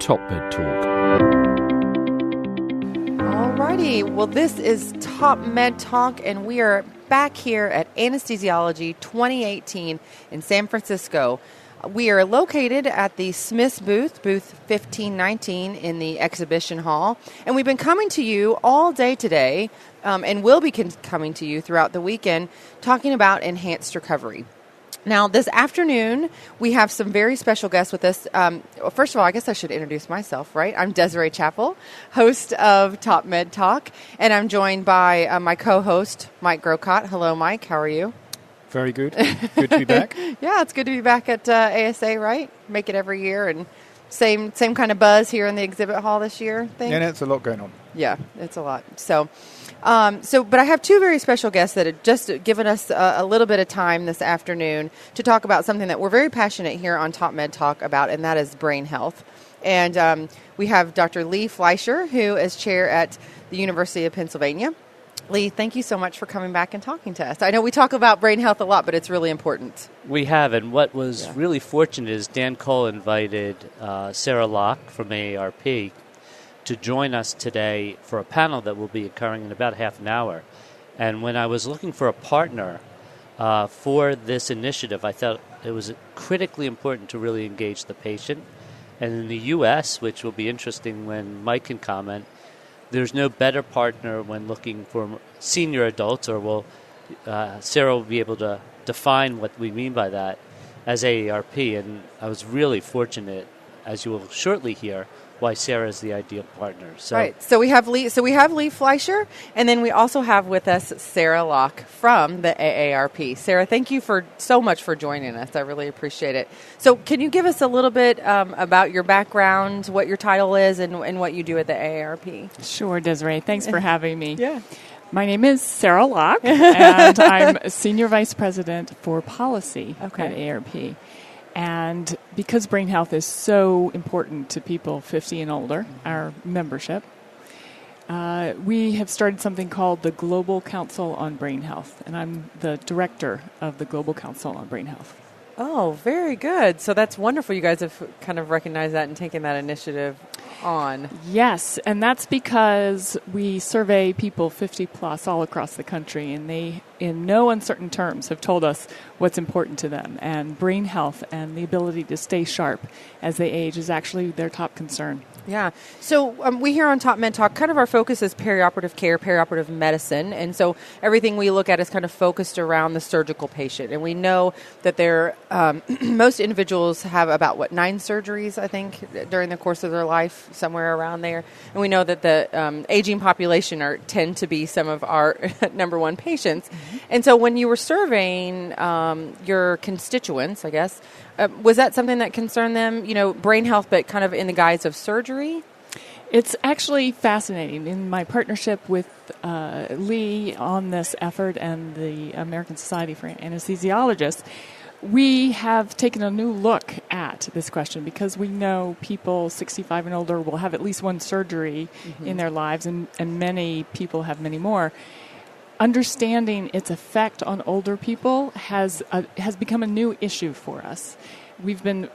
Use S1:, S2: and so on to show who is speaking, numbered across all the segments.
S1: Top Med Talk.
S2: Alrighty, well this is Top Med Talk and we are back here at Anesthesiology 2018 in San Francisco. We are located at the Smith's booth 1519 in the exhibition hall. And we've been coming to you all day today and will be coming to you throughout the weekend talking about enhanced recovery. Now, this afternoon, we have some very special guests with us. First of all, I guess I should introduce myself, right? I'm Desiree Chappell, host of Top Med Talk, and I'm joined by my co-host, Mike Grocott. Hello, Mike. How are you?
S3: Very good. Good to be back.
S2: Yeah, it's good to be back at ASA, right? Make it every year, and same kind of buzz here in the exhibit hall this year.
S3: Yeah, it's a lot going on.
S2: Yeah, it's a lot. So, but I have two very special guests that have just given us a little bit of time this afternoon to talk about something that we're very passionate here on Top Med Talk about, and that is brain health. And we have Dr. Lee Fleisher, who is chair at the University of Pennsylvania. Lee, thank you so much for coming back and talking to us. I know we talk about brain health a lot, but it's really important.
S4: We have, and what was really fortunate is Dan Kahl invited Sarah Locke from AARP to join us today for a panel that will be occurring in about half an hour. And when I was looking for a partner for this initiative, I thought it was critically important to really engage the patient. And in the U.S., which will be interesting when Mike can comment, there's no better partner when looking for senior adults, or Sarah will be able to define what we mean by that as AARP. And I was really fortunate, as you will shortly hear, why Sarah is the ideal partner. So,
S2: right. So we have Lee Fleisher, and then we also have with us Sarah Locke from the AARP. Sarah, thank you so much for joining us. I really appreciate it. So can you give us a little bit about your background, what your title is, and what you do at the AARP?
S5: Sure, Desiree. Thanks for having me.
S2: Yeah.
S5: My name is Sarah Locke, and I'm Senior Vice President for Policy at AARP. And because brain health is so important to people 50 and older, our membership, we have started something called the Global Council on Brain Health, and I'm the director of the Global Council on Brain Health.
S2: Oh, very good. So that's wonderful. You guys have kind of recognized that and taken that initiative on.
S5: Yes, and that's because we survey people 50 plus all across the country, and they, in no uncertain terms, have told us what's important to them. And brain health and the ability to stay sharp as they age is actually their top concern.
S2: Yeah. So we here on Top Med Talk, kind of our focus is perioperative care, perioperative medicine. And so everything we look at is kind of focused around the surgical patient. And we know that most individuals have about, 9 surgeries, I think, during the course of their life, somewhere around there. And we know that the aging population tend to be some of our number one patients. Mm-hmm. And so when you were surveying your constituents, I guess, was that something that concerned them, brain health, but kind of in the guise of surgery?
S5: It's actually fascinating. In my partnership with Lee on this effort and the American Society for Anesthesiologists, we have taken a new look at this question because we know people 65 and older will have at least one surgery in their lives, and many people have many more. Understanding its effect on older people has become a new issue for us. We've been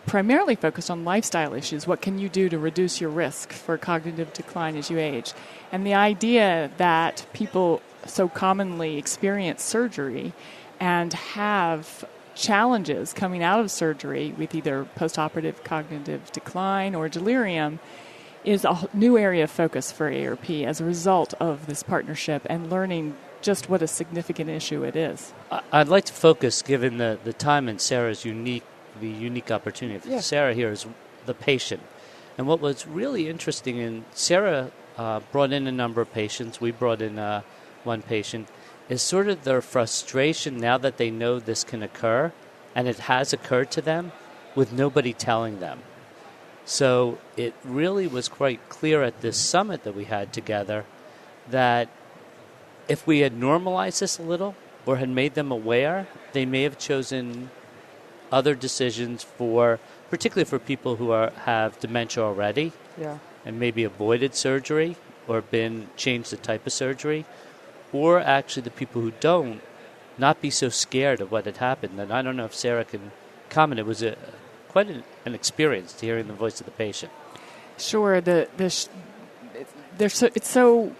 S5: primarily focused on lifestyle issues. What can you do to reduce your risk for cognitive decline as you age? And the idea that people so commonly experience surgery and have challenges coming out of surgery with either postoperative cognitive decline or delirium is a new area of focus for AARP as a result of this partnership and learning just what a significant issue it is.
S4: I'd like to focus, given the time and Sarah's unique opportunity. Yeah. Sarah here is the patient. And what was really interesting, and Sarah brought in a number of patients, we brought in one patient, is sort of their frustration now that they know this can occur, and it has occurred to them, with nobody telling them. So it really was quite clear at this summit that we had together that if we had normalized this a little or had made them aware, they may have chosen other decisions particularly for people who have dementia already, and maybe avoided surgery or changed the type of surgery, or actually the people who don't, not be so scared of what had happened. And I don't know if Sarah can comment. It was quite an experience to hearing the voice of the patient.
S5: Sure. It's so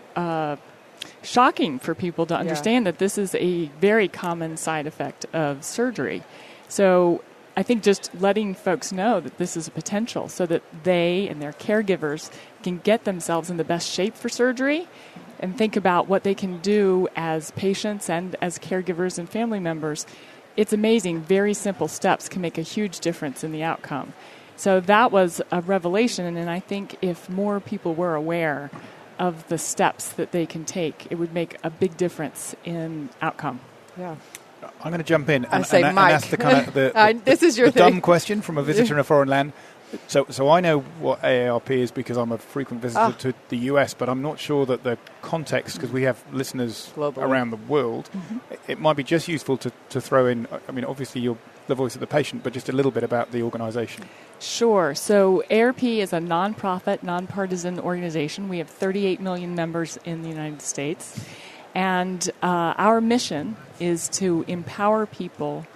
S5: shocking for people to understand that this is a very common side effect of surgery. So I think just letting folks know that this is a potential so that they and their caregivers can get themselves in the best shape for surgery and think about what they can do as patients and as caregivers and family members. It's amazing. Very simple steps can make a huge difference in the outcome. So that was a revelation, and I think if more people were aware of the steps that they can take, it would make a big difference in outcome.
S2: Yeah.
S3: I'm going to jump in and
S2: Mike.
S3: ask the kind of
S2: this is your
S3: dumb question from a visitor in a foreign land. So I know what AARP is because I'm a frequent visitor to the US, but I'm not sure that the context, because we have listeners
S2: globally
S3: around the world. It might be just useful to throw in, I mean, obviously you're the voice of the patient, but just a little bit about the organization.
S5: Sure. So AARP is a nonprofit, nonpartisan organization. We have 38 million members in the United States. And our mission is to empower people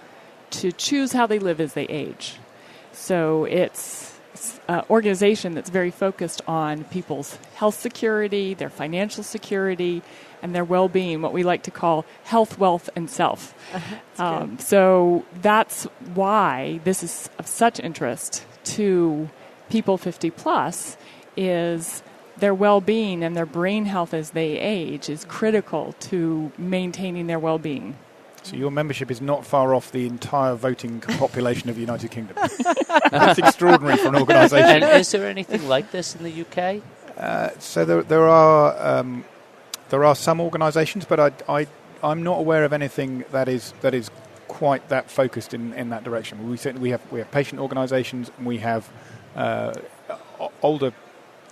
S5: to choose how they live as they age. So it's an organization that's very focused on people's health security, their financial security, and their well-being, what we like to call health, wealth, and self. So that's why this is of such interest to people 50 plus, is their well-being and their brain health as they age is critical to maintaining their well-being.
S3: So your membership is not far off the entire voting population of the United Kingdom. That's extraordinary for an organisation.
S4: And is there anything like this in the UK?
S3: So there are some organisations, but I'm not aware of anything that is quite that focused in that direction. We have patient organisations, and we have older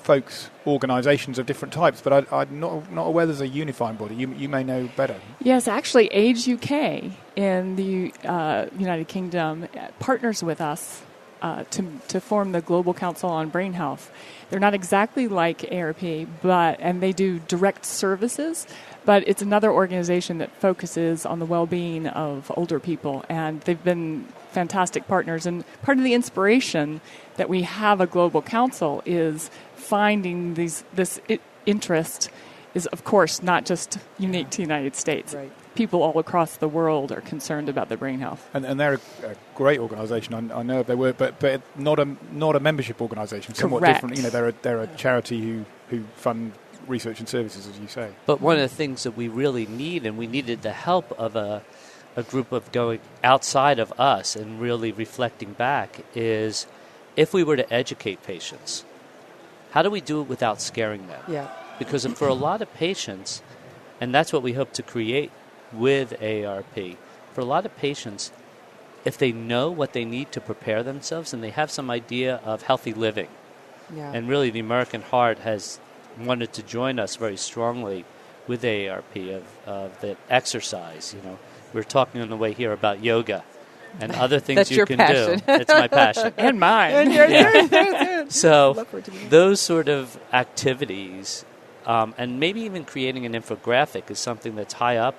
S3: folks organisations of different types, but I'm not aware there's a unifying body. You may know better.
S5: Yes, actually, Age UK in the United Kingdom partners with us to form the Global Council on Brain Health. They're not exactly like AARP, and they do direct services, but it's another organization that focuses on the well-being of older people, and they've been fantastic partners. And part of the inspiration that we have a global council is finding this interest is, of course, not just unique to the United States.
S2: Right.
S5: People all across the world are concerned about their brain health.
S3: And they're a great organisation. I know they were, but not a membership organisation. Somewhat
S5: Correct.
S3: different. You know, they're a charity who fund research and services, as you say.
S4: But one of the things that we really need, and we needed the help of a group of going outside of us and really reflecting back, is if we were to educate patients, how do we do it without scaring them?
S2: Yeah.
S4: Because for a lot of patients, and that's what we hope to create with AARP, for a lot of patients, if they know what they need to prepare themselves and they have some idea of healthy living, and really the American Heart has wanted to join us very strongly with AARP of the exercise. You know, we were talking on the way here about yoga and other things
S2: That's
S4: you
S2: your
S4: can
S2: passion.
S4: do. It's my passion.
S5: And mine.
S4: So those sort of activities, and maybe even creating an infographic, is something that's high up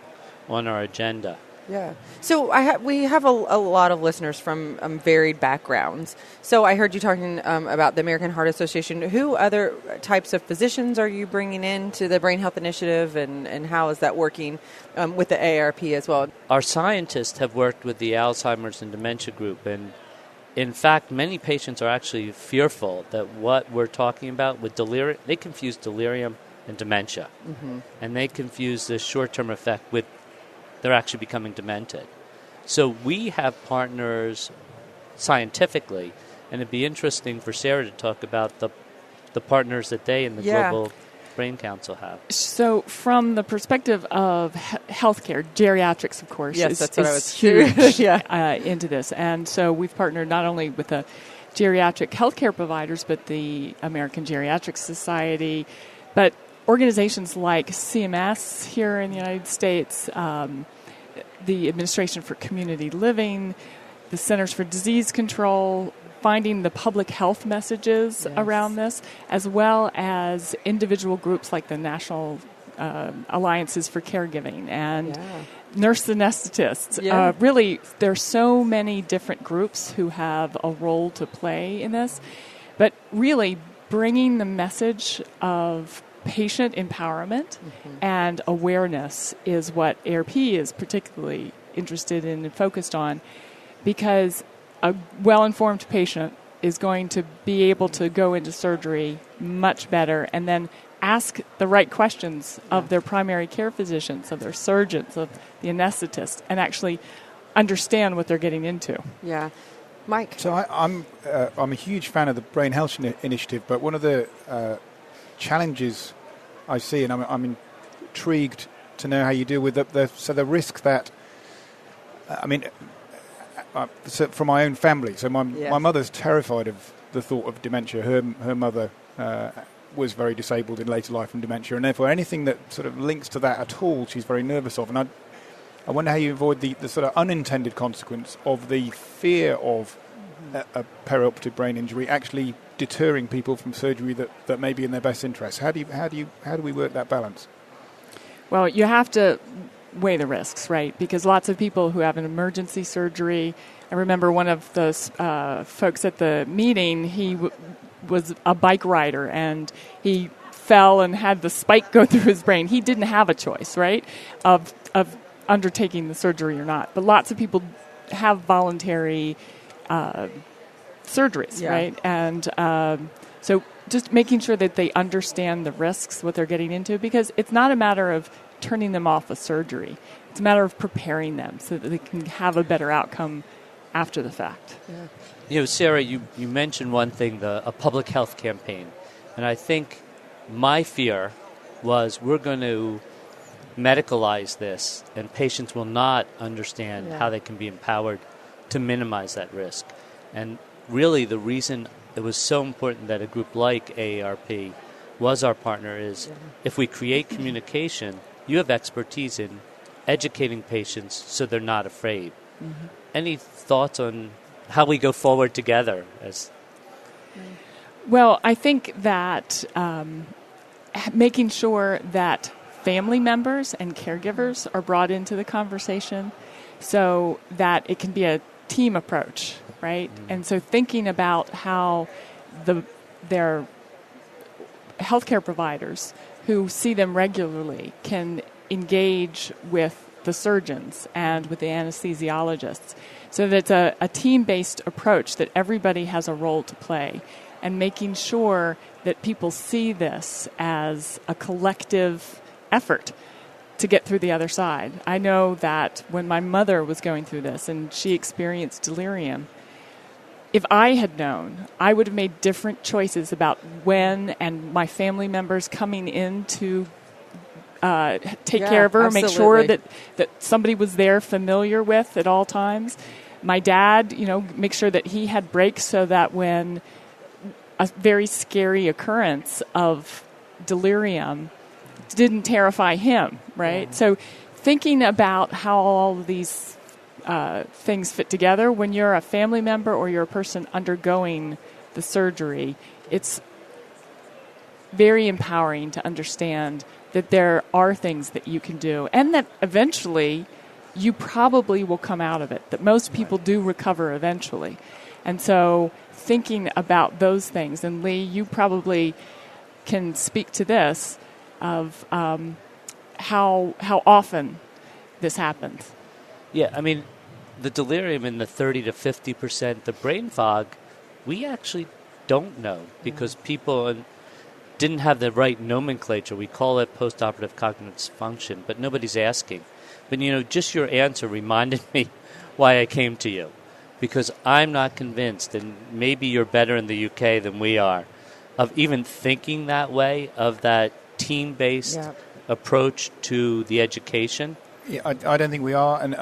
S4: on our agenda.
S2: Yeah. So we have a lot of listeners from varied backgrounds. So I heard you talking about the American Heart Association. Who other types of physicians are you bringing in to the Brain Health Initiative, and how is that working with the AARP as well?
S4: Our scientists have worked with the Alzheimer's and Dementia Group, and in fact, many patients are actually fearful that what we're talking about with delirium, they confuse delirium and dementia. Mm-hmm. And they confuse the short-term effect with they're actually becoming demented. So we have partners scientifically, and it'd be interesting for Sarah to talk about the partners that they and the Global Brain Council have.
S5: So from the perspective of healthcare, geriatrics, of course, is huge into this. And so we've partnered not only with the geriatric healthcare providers, but the American Geriatric Society, but organizations like CMS here in the United States, the Administration for Community Living, the Centers for Disease Control, finding the public health messages around this, as well as individual groups like the National Alliances for Caregiving and nurse anesthetists. Really, there are so many different groups who have a role to play in this. But really, bringing the message of patient empowerment and awareness is what AARP is particularly interested in and focused on, because a well-informed patient is going to be able to go into surgery much better and then ask the right questions of their primary care physicians, of their surgeons, of the anesthetist, and actually understand what they're getting into.
S2: Yeah. Mike?
S3: So I'm a huge fan of the Brain Health Initiative, but one of the challenges I see, and I'm intrigued to know how you deal with the risk that, so from my own family. So my mother's terrified of the thought of dementia. Her mother was very disabled in later life from dementia, and therefore anything that sort of links to that at all, she's very nervous of. And I wonder how you avoid the sort of unintended consequence of the fear of a perioperative brain injury actually deterring people from surgery that may be in their best interest. How do we work that balance?
S5: Well, you have to weigh the risks, right? Because lots of people who have an emergency surgery, I remember one of the folks at the meeting, he was a bike rider and he fell and had the spike go through his brain. He didn't have a choice, right, of undertaking the surgery or not. But lots of people have voluntary surgeries, right? And so just making sure that they understand the risks, what they're getting into, because it's not a matter of turning them off a surgery. It's a matter of preparing them so that they can have a better outcome after the fact.
S2: Yeah.
S4: You know, Sarah, you mentioned one thing, a public health campaign. And I think my fear was we're going to medicalize this and patients will not understand how they can be empowered to minimize that risk. And really the reason it was so important that a group like AARP was our partner is if we create communication, you have expertise in educating patients so they're not afraid. Mm-hmm. Any thoughts on how we go forward together?
S5: Well, I think that making sure that family members and caregivers are brought into the conversation so that it can be a team approach, right? Mm-hmm. And so thinking about how their healthcare providers who see them regularly can engage with the surgeons and with the anesthesiologists so that it's a team-based approach that everybody has a role to play, and making sure that people see this as a collective effort to get through the other side. I know that when my mother was going through this and she experienced delirium, if I had known, I would have made different choices about when and my family members coming in to take care of her,
S2: absolutely.
S5: make sure that somebody was there familiar with at all times. My dad, make sure that he had breaks so that when a very scary occurrence of delirium didn't terrify him, right? Yeah. So thinking about how all of these things fit together when you're a family member or you're a person undergoing the surgery, it's very empowering to understand that there are things that you can do and that eventually you probably will come out of it, that most people do recover eventually. And so thinking about those things, and Lee, you probably can speak to this, of how often this happens.
S4: Yeah, I mean, the delirium in the 30 to 50%, the brain fog, we actually don't know because people didn't have the right nomenclature. We call it postoperative cognitive dysfunction, but nobody's asking. But, just your answer reminded me why I came to you, because I'm not convinced, and maybe you're better in the UK than we are, of even thinking that way, of that team-based approach to the education.
S3: Yeah, I don't think we are, and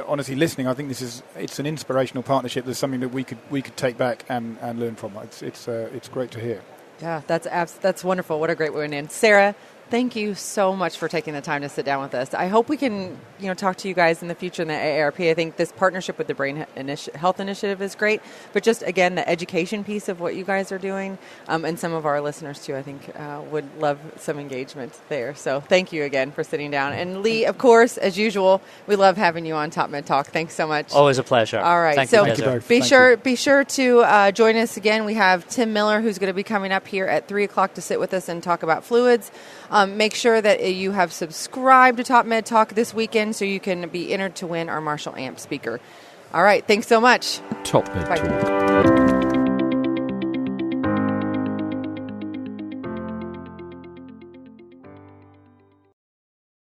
S3: honestly, listening, I think it's an inspirational partnership. There's something that we could take back and learn from. It's great to hear.
S2: Yeah, that's wonderful. What a great way to end. Sarah, Thank you so much for taking the time to sit down with us. I hope we can, talk to you guys in the future in the AARP. I think this partnership with the Brain Health Initiative is great, but just, again, the education piece of what you guys are doing, and some of our listeners, too, I think would love some engagement there. So thank you again for sitting down. And Lee, of course, as usual, we love having you on Top Med Talk. Thanks so much.
S4: Always a pleasure.
S2: All right.
S4: Thank
S2: so
S4: you,
S2: be sure to join us again. We have Tim Miller, who's going to be coming up here at 3 o'clock to sit with us and talk about fluids. Make sure that you have subscribed to Top Med Talk this weekend so you can be entered to win our Marshall Amp speaker. All right. Thanks so much.
S1: Top Med
S2: Bye.
S1: Talk.